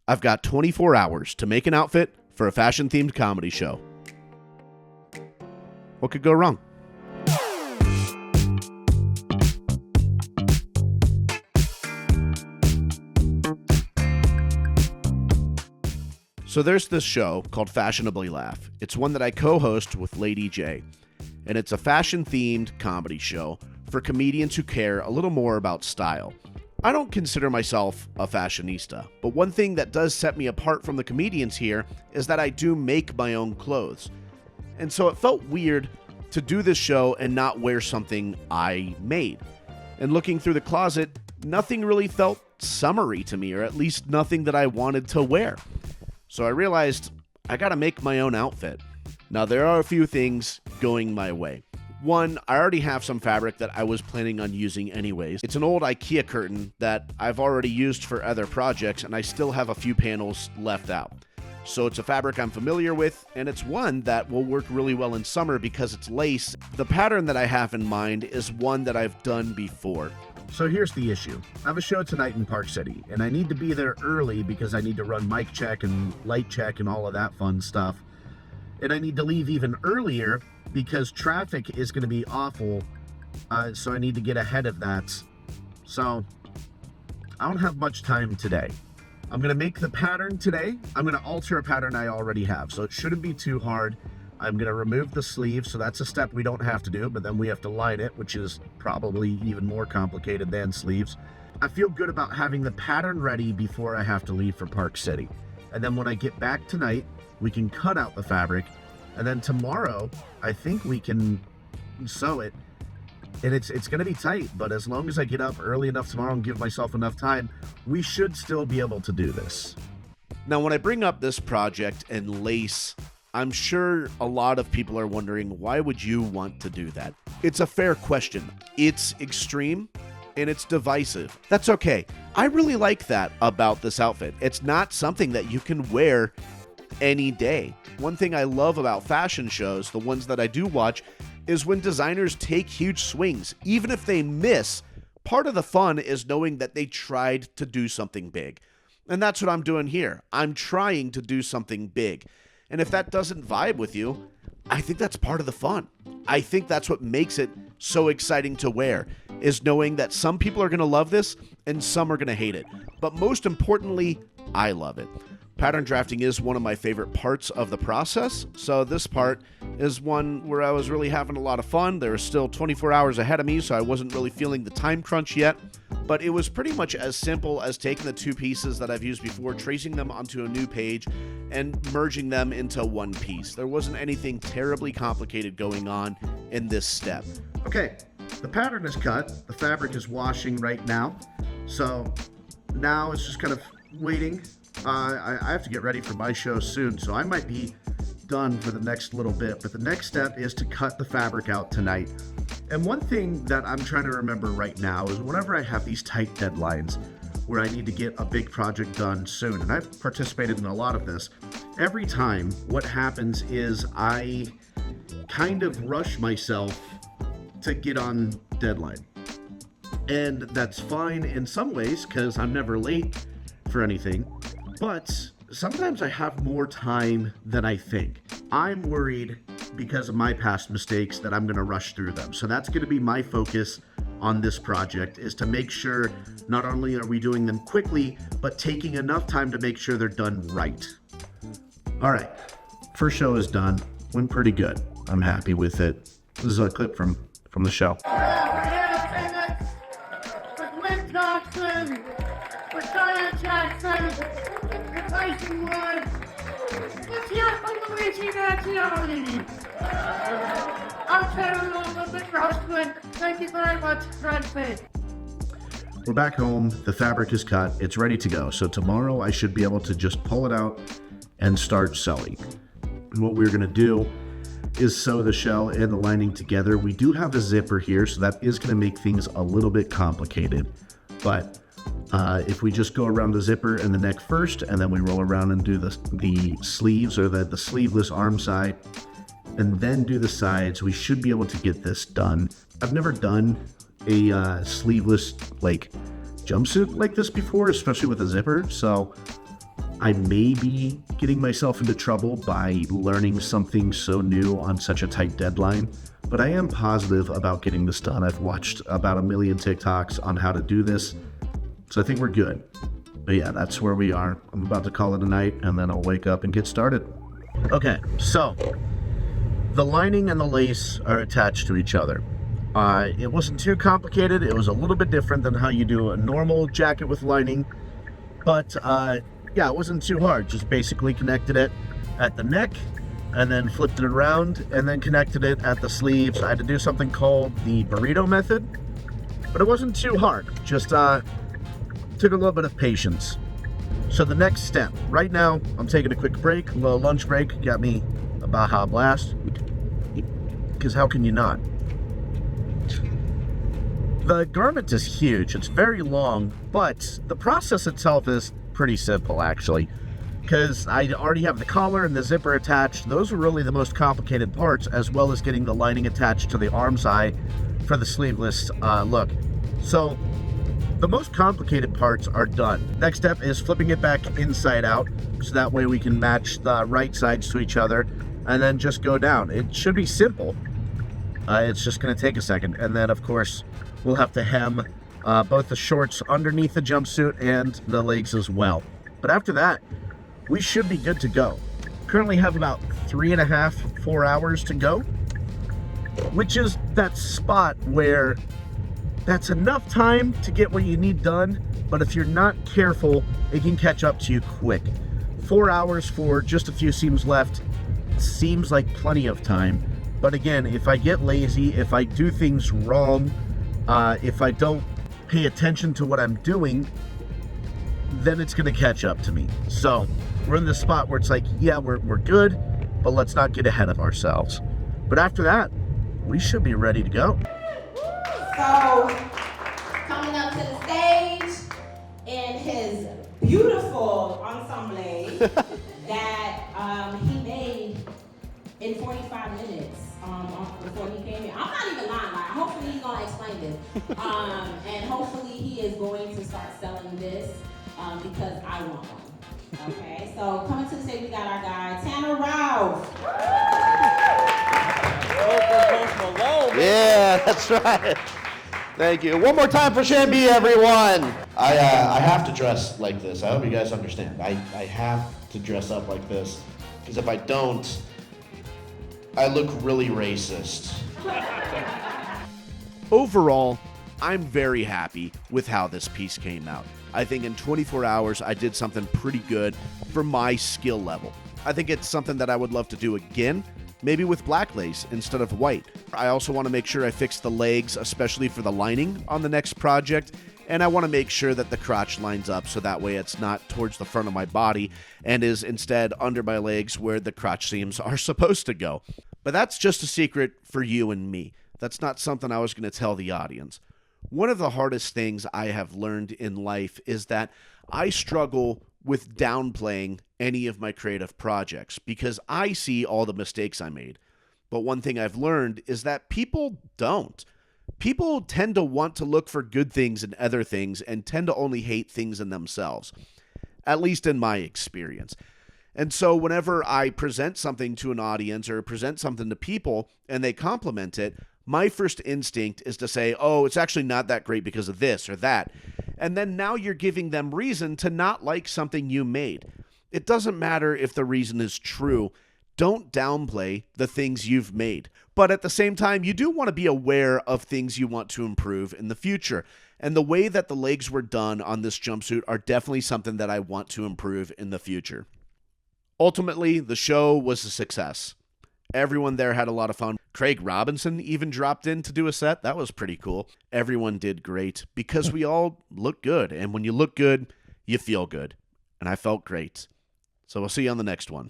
I've got 24 hours to make an outfit for a fashion-themed comedy show. What could go wrong? So there's this show called Fashionably Laugh. It's one that I co-host with Lady J, and it's a fashion-themed comedy show for comedians who care a little more about style. I don't consider myself a fashionista, but one thing that does set me apart from the comedians here is that I do make my own clothes. And so it felt weird to do this show and not wear something I made. And looking through the closet, nothing really felt summery to me, or at least nothing that I wanted to wear. So I realized I gotta make my own outfit. Now there are a few things going my way. One, I already have some fabric that I was planning on using anyways. It's an old IKEA curtain that I've already used for other projects, and I still have a few panels left out. So it's a fabric I'm familiar with, and it's one that will work really well in summer because it's lace. The pattern that I have in mind is one that I've done before. So here's the issue. I have a show tonight in Park City, and I need to be there early because I need to run mic check and light check and all of that fun stuff. And I need to leave even earlier because traffic is going to be awful, so I need to get ahead of that. So I don't have much time today. I'm going to make the pattern today. I'm going to alter a pattern I already have, so it shouldn't be too hard. I'm going to remove the sleeve, so that's a step we don't have to do, but then we have to line it, which is probably even more complicated than sleeves. I feel good about having the pattern ready before I have to leave for Park City. And then when I get back tonight, we can cut out the fabric, and then tomorrow I think we can sew it. And it's going to be tight, but as long as I get up early enough tomorrow and give myself enough time, we should still be able to do this. Now, when I bring up this project and lace, I'm sure a lot of people are wondering, why would you want to do that? It's a fair question. It's extreme and it's divisive. That's okay. I really like that about this outfit. It's not something that you can wear any day. One thing I love about fashion shows, the ones that I do watch, is when designers take huge swings. Even if they miss, part of the fun is knowing that they tried to do something big. And that's what I'm doing here. I'm trying to do something big. And if that doesn't vibe with you, I think that's part of the fun. I think that's what makes it so exciting to wear, is knowing that some people are going to love this and some are going to hate it. But most importantly, I love it. Pattern drafting is one of my favorite parts of the process, so this part is one where I was really having a lot of fun. There was still 24 hours ahead of me, so I wasn't really feeling the time crunch yet, but it was pretty much as simple as taking the two pieces that I've used before, tracing them onto a new page, and merging them into one piece. There wasn't anything terribly complicated going on in this step. Okay, the pattern is cut, the fabric is washing right now, so now it's just kind of waiting. I have to get ready for my show soon, so I might be done for the next little bit, but the next step is to cut the fabric out tonight. And one thing that I'm trying to remember right now is whenever I have these tight deadlines where I need to get a big project done soon, and I've participated in a lot of this, every time what happens is I kind of rush myself to get on deadline. And that's fine in some ways because I'm never late for anything. But sometimes I have more time than I think. I'm worried because of my past mistakes that I'm going to rush through them. So that's going to be my focus on this project, is to make sure not only are we doing them quickly, but taking enough time to make sure they're done right. All right, first show is done. Went pretty good. I'm happy with it. This is a clip from the show. Thank you very much, friend. We're back home. The fabric is cut. It's ready to go. So tomorrow I should be able to just pull it out and start sewing. And what we're going to do is sew the shell and the lining together. We do have a zipper here, so that is going to make things a little bit complicated. But if we just go around the zipper and the neck first, and then we roll around and do the sleeves, or the sleeveless arm side, and then do the sides, we should be able to get this done. I've never done a sleeveless jumpsuit like this before, especially with a zipper, so I may be getting myself into trouble by learning something so new on such a tight deadline, but I am positive about getting this done. I've watched about 1 million TikToks on how to do this, so I think we're good. But yeah, that's where we are. I'm about to call it a night, and then I'll wake up and get started. Okay, so the lining and the lace are attached to each other. It wasn't too complicated. It was a little bit different than how you do a normal jacket with lining, but yeah, it wasn't too hard. Just basically connected it at the neck and then flipped it around and then connected it at the sleeves. I had to do something called the burrito method, but it wasn't too hard. Just took a little bit of patience. So the next step, right now, I'm taking a quick break, a little lunch break. Got me a Baja Blast, because how can you not? The garment is huge. It's very long, but the process itself is pretty simple, actually, because I already have the collar and the zipper attached. Those are really the most complicated parts, as well as getting the lining attached to the arm side for the sleeveless look. So the most complicated parts are done. Next step is flipping it back inside out, so that way we can match the right sides to each other, and then just go down. It should be simple. It's just going to take a second, and then of course we'll have to hem both the shorts underneath the jumpsuit and the legs as well. But after that, we should be good to go. Currently have about 3.5, 4 hours to go, which is that spot where that's enough time to get what you need done, but if you're not careful, it can catch up to you quick. 4 hours for just a few seams left seems like plenty of time, but again, if I get lazy, if I do things wrong, if I don't pay attention to what I'm doing, then it's going to catch up to me. So we're in this spot where it's like, yeah, we're good, but let's not get ahead of ourselves. But after that, we should be ready to go. So, coming up to the stage in his beautiful ensemble that he made in 45 minutes before he came here. I'm not even lying. Like, hopefully he's going to explain this. And hopefully he is going to start selling this because I want one. Okay, so coming to the stage, we got our guy, Tanner Ralph. Yeah, that's right. Thank you. One more time for Shambi, everyone. I have to dress like this. I hope you guys understand. I have to dress up like this, because if I don't, I look really racist. Overall, I'm very happy with how this piece came out. I think in 24 hours, I did something pretty good for my skill level. I think it's something that I would love to do again, maybe with black lace instead of white. I also want to make sure I fix the legs, especially for the lining on the next project, and I want to make sure that the crotch lines up so that way it's not towards the front of my body and is instead under my legs where the crotch seams are supposed to go. But that's just a secret for you and me. That's not something I was going to tell the audience. One of the hardest things I have learned in life is that I struggle with downplaying any of my creative projects because I see all the mistakes I made. But one thing I've learned is that people don't. People tend to want to look for good things in other things and tend to only hate things in themselves, at least in my experience. And so whenever I present something to an audience or present something to people and they compliment it, my first instinct is to say, oh, it's actually not that great because of this or that. And then now you're giving them reason to not like something you made. It doesn't matter if the reason is true. Don't downplay the things you've made. But at the same time, you do want to be aware of things you want to improve in the future. And the way that the legs were done on this jumpsuit are definitely something that I want to improve in the future. Ultimately, the show was a success. Everyone there had a lot of fun. Craig Robinson even dropped in to do a set. That was pretty cool. Everyone did great because we all look good. And when you look good, you feel good. And I felt great. So we'll see you on the next one.